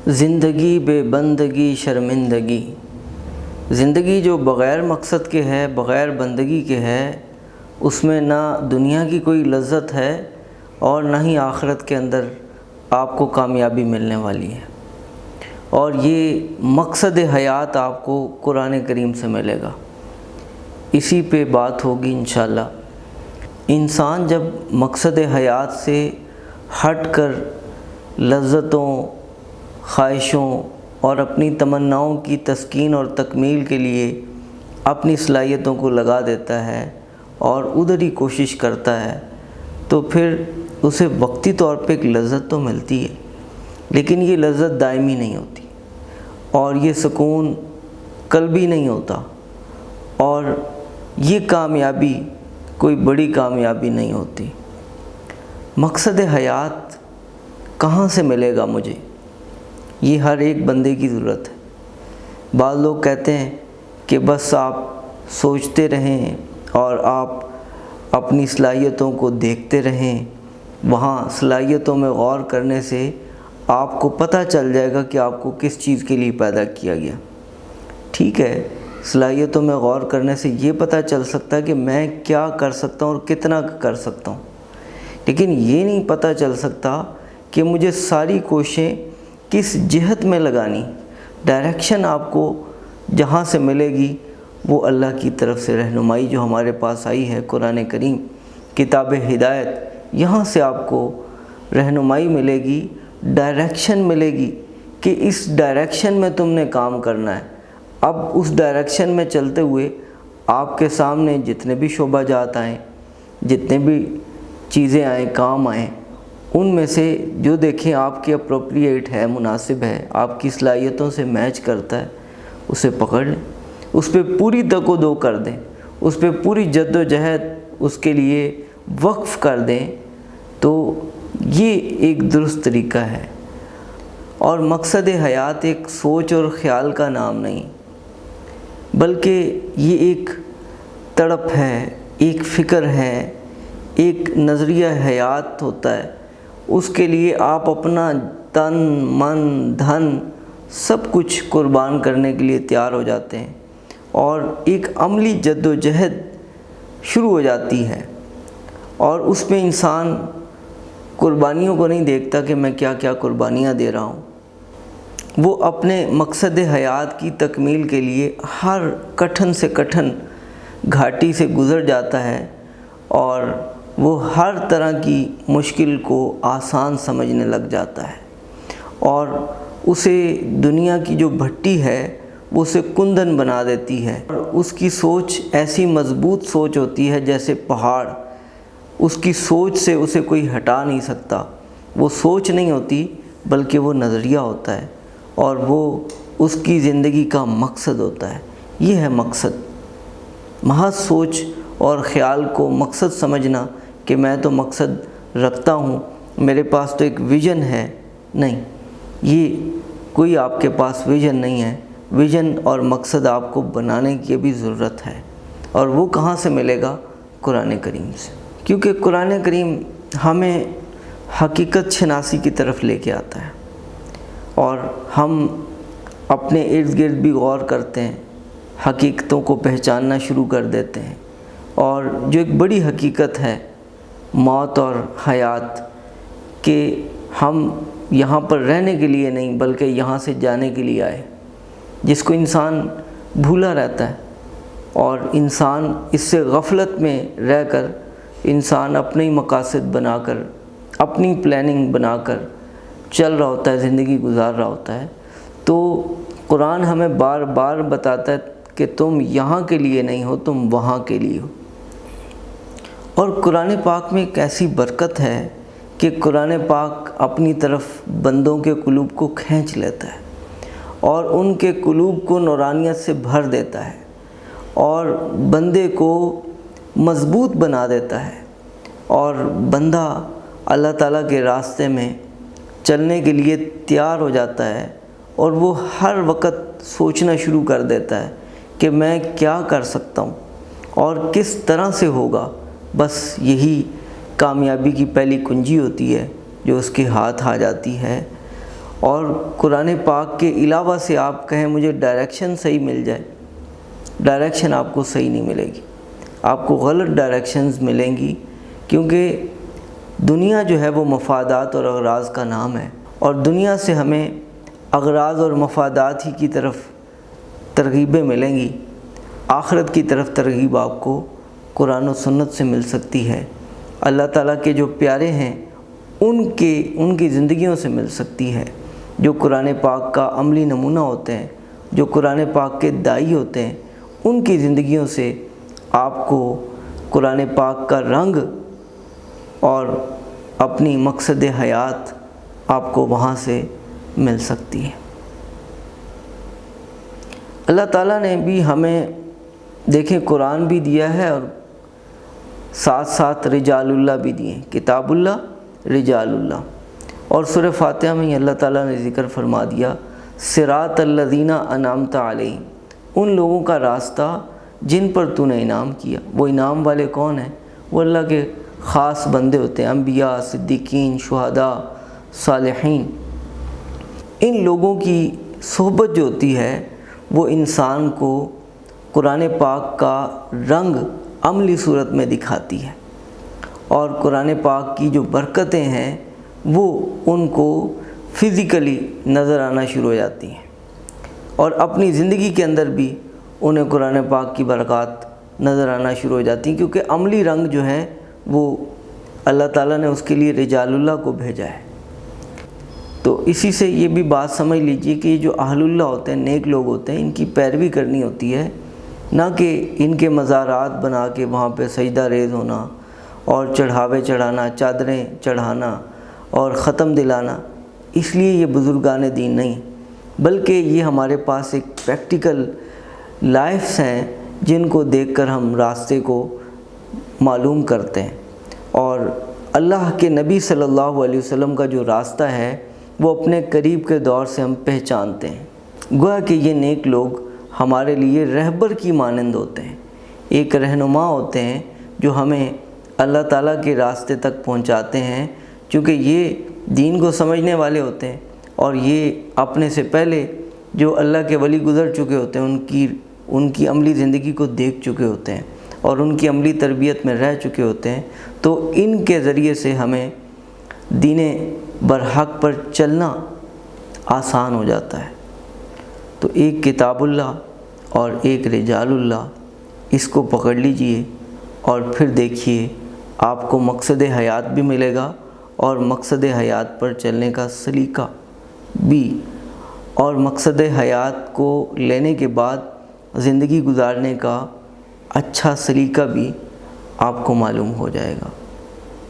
زندگی بے بندگی شرمندگی، زندگی جو بغیر مقصد کے ہے، بغیر بندگی کے ہے، اس میں نہ دنیا کی کوئی لذت ہے اور نہ ہی آخرت کے اندر آپ کو کامیابی ملنے والی ہے۔ اور یہ مقصد حیات آپ کو قرآن کریم سے ملے گا، اسی پہ بات ہوگی انشاءاللہ۔ انسان جب مقصد حیات سے ہٹ کر لذتوں، خواہشوں اور اپنی تمناؤں کی تسکین اور تکمیل کے لیے اپنی صلاحیتوں کو لگا دیتا ہے اور ادھر ہی کوشش کرتا ہے، تو پھر اسے وقتی طور پہ ایک لذت تو ملتی ہے، لیکن یہ لذت دائمی نہیں ہوتی اور یہ سکون قلبی نہیں ہوتا، اور یہ کامیابی کوئی بڑی کامیابی نہیں ہوتی۔ مقصد حیات کہاں سے ملے گا مجھے؟ یہ ہر ایک بندے کی ضرورت ہے۔ بعض لوگ کہتے ہیں کہ بس آپ سوچتے رہیں اور آپ اپنی صلاحیتوں کو دیکھتے رہیں، وہاں صلاحیتوں میں غور کرنے سے آپ کو پتہ چل جائے گا کہ آپ کو کس چیز کے لیے پیدا کیا گیا۔ ٹھیک ہے، صلاحیتوں میں غور کرنے سے یہ پتہ چل سکتا ہے کہ میں کیا کر سکتا ہوں اور کتنا کر سکتا ہوں، لیکن یہ نہیں پتہ چل سکتا کہ مجھے ساری کوششیں کس جہت میں لگانی۔ ڈائریکشن آپ کو جہاں سے ملے گی وہ اللہ کی طرف سے رہنمائی جو ہمارے پاس آئی ہے، قرآن کریم کتاب ہدایت، یہاں سے آپ کو رہنمائی ملے گی، ڈائریکشن ملے گی کہ اس ڈائریکشن میں تم نے کام کرنا ہے۔ اب اس ڈائریکشن میں چلتے ہوئے آپ کے سامنے جتنے بھی شعبہ جات آئیں، جتنے بھی چیزیں آئیں، کام آئیں، ان میں سے جو دیکھیں آپ کے اپروپریٹ ہے، مناسب ہے، آپ کی صلاحیتوں سے میچ کرتا ہے، اسے پکڑ لیں، اس پہ پوری تگ و دو کر دیں، اس پہ پوری جد و جہد اس کے لیے وقف کر دیں، تو یہ ایک درست طریقہ ہے۔ اور مقصد حیات ایک سوچ اور خیال کا نام نہیں، بلکہ یہ ایک تڑپ ہے، ایک فکر ہے، ایک نظریہ حیات ہوتا ہے۔ اس کے لیے آپ اپنا تن، من، دھن سب کچھ قربان کرنے کے لیے تیار ہو جاتے ہیں، اور ایک عملی جد و جہد شروع ہو جاتی ہے، اور اس میں انسان قربانیوں کو نہیں دیکھتا کہ میں کیا کیا قربانیاں دے رہا ہوں، وہ اپنے مقصد حیات کی تکمیل کے لیے ہر کٹھن سے کٹھن گھاٹی سے گزر جاتا ہے، اور وہ ہر طرح کی مشکل کو آسان سمجھنے لگ جاتا ہے، اور اسے دنیا کی جو بھٹی ہے وہ اسے کندن بنا دیتی ہے، اور اس کی سوچ ایسی مضبوط سوچ ہوتی ہے جیسے پہاڑ، اس کی سوچ سے اسے کوئی ہٹا نہیں سکتا۔ وہ سوچ نہیں ہوتی بلکہ وہ نظریہ ہوتا ہے، اور وہ اس کی زندگی کا مقصد ہوتا ہے۔ یہ ہے مقصد۔ محض سوچ اور خیال کو مقصد سمجھنا کہ میں تو مقصد رکھتا ہوں، میرے پاس تو ایک ویژن ہے، نہیں، یہ کوئی آپ کے پاس ویژن نہیں ہے۔ ویژن اور مقصد آپ کو بنانے کی بھی ضرورت ہے، اور وہ کہاں سے ملے گا؟ قرآن کریم سے، کیونکہ قرآن کریم ہمیں حقیقت شناسی کی طرف لے کے آتا ہے، اور ہم اپنے ارد گرد بھی غور کرتے ہیں، حقیقتوں کو پہچاننا شروع کر دیتے ہیں، اور جو ایک بڑی حقیقت ہے موت اور حیات، کہ ہم یہاں پر رہنے کے لیے نہیں بلکہ یہاں سے جانے کے لیے آئے، جس کو انسان بھولا رہتا ہے، اور انسان اس سے غفلت میں رہ کر انسان اپنے مقاصد بنا کر، اپنی پلاننگ بنا کر چل رہا ہوتا ہے، زندگی گزار رہا ہوتا ہے۔ تو قرآن ہمیں بار بار بتاتا ہے کہ تم یہاں کے لیے نہیں ہو، تم وہاں کے لیے ہو۔ اور قرآن پاک میں ایک ایسی برکت ہے کہ قرآن پاک اپنی طرف بندوں کے قلوب کو کھینچ لیتا ہے، اور ان کے قلوب کو نورانیت سے بھر دیتا ہے، اور بندے کو مضبوط بنا دیتا ہے، اور بندہ اللہ تعالیٰ کے راستے میں چلنے کے لیے تیار ہو جاتا ہے، اور وہ ہر وقت سوچنا شروع کر دیتا ہے کہ میں کیا کر سکتا ہوں اور کس طرح سے ہوگا۔ بس یہی کامیابی کی پہلی کنجی ہوتی ہے جو اس کے ہاتھ آ جاتی ہے، اور قرآن پاک کے علاوہ سے آپ کہیں مجھے ڈائریکشن صحیح مل جائے، ڈائریکشن آپ کو صحیح نہیں ملے گی، آپ کو غلط ڈائریکشنز ملیں گی، کیونکہ دنیا جو ہے وہ مفادات اور اغراض کا نام ہے، اور دنیا سے ہمیں اغراض اور مفادات ہی کی طرف ترغیبیں ملیں گی، آخرت کی طرف ترغیب آپ کو قرآن و سنت سے مل سکتی ہے، اللہ تعالیٰ کے جو پیارے ہیں ان کی زندگیوں سے مل سکتی ہے، جو قرآن پاک کا عملی نمونہ ہوتے ہیں، جو قرآن پاک کے داعی ہوتے ہیں، ان کی زندگیوں سے آپ کو قرآن پاک کا رنگ اور اپنی مقصد حیات آپ کو وہاں سے مل سکتی ہے۔ اللہ تعالیٰ نے بھی ہمیں دیکھیں قرآن بھی دیا ہے اور ساتھ ساتھ رجال اللہ بھی دیے، کتاب اللہ، رجال اللہ، اور سورہ فاتحہ میں ہی اللہ تعالیٰ نے ذکر فرما دیا صراط الذین انعمت علیہم، ان لوگوں کا راستہ جن پر تو نے انعام کیا۔ وہ انعام والے کون ہیں؟ وہ اللہ کے خاص بندے ہوتے ہیں، انبیاء، صدیقین، شہداء، صالحین۔ ان لوگوں کی صحبت جو ہوتی ہے وہ انسان کو قرآن پاک کا رنگ عملی صورت میں دکھاتی ہے، اور قرآن پاک کی جو برکتیں ہیں وہ ان کو فزیکلی نظر آنا شروع ہو جاتی ہیں، اور اپنی زندگی کے اندر بھی انہیں قرآن پاک کی برکات نظر آنا شروع ہو جاتی ہیں، کیونکہ عملی رنگ جو ہے وہ اللہ تعالیٰ نے اس کے لیے رجال اللہ کو بھیجا ہے۔ تو اسی سے یہ بھی بات سمجھ لیجئے کہ یہ جو اہل اللہ ہوتے ہیں، نیک لوگ ہوتے ہیں، ان کی پیروی کرنی ہوتی ہے، نہ کہ ان کے مزارات بنا کے وہاں پہ سجدہ ریز ہونا اور چڑھاوے چڑھانا، چادریں چڑھانا اور ختم دلانا۔ اس لیے یہ بزرگان دین نہیں، بلکہ یہ ہمارے پاس ایک پریکٹیکل لائفز ہیں جن کو دیکھ کر ہم راستے کو معلوم کرتے ہیں، اور اللہ کے نبی صلی اللہ علیہ وسلم کا جو راستہ ہے وہ اپنے قریب کے دور سے ہم پہچانتے ہیں۔ گویا کہ یہ نیک لوگ ہمارے لیے رہبر کی مانند ہوتے ہیں، ایک رہنما ہوتے ہیں جو ہمیں اللہ تعالیٰ کے راستے تک پہنچاتے ہیں، چونکہ یہ دین کو سمجھنے والے ہوتے ہیں، اور یہ اپنے سے پہلے جو اللہ کے ولی گزر چکے ہوتے ہیں ان کی عملی زندگی کو دیکھ چکے ہوتے ہیں اور ان کی عملی تربیت میں رہ چکے ہوتے ہیں، تو ان کے ذریعے سے ہمیں دین برحق پر چلنا آسان ہو جاتا ہے۔ تو ایک کتاب اللہ اور ایک رجال اللہ، اس کو پکڑ لیجئے اور پھر دیکھیے آپ کو مقصد حیات بھی ملے گا، اور مقصد حیات پر چلنے کا سلیقہ بھی، اور مقصد حیات کو لینے کے بعد زندگی گزارنے کا اچھا سلیقہ بھی آپ کو معلوم ہو جائے گا۔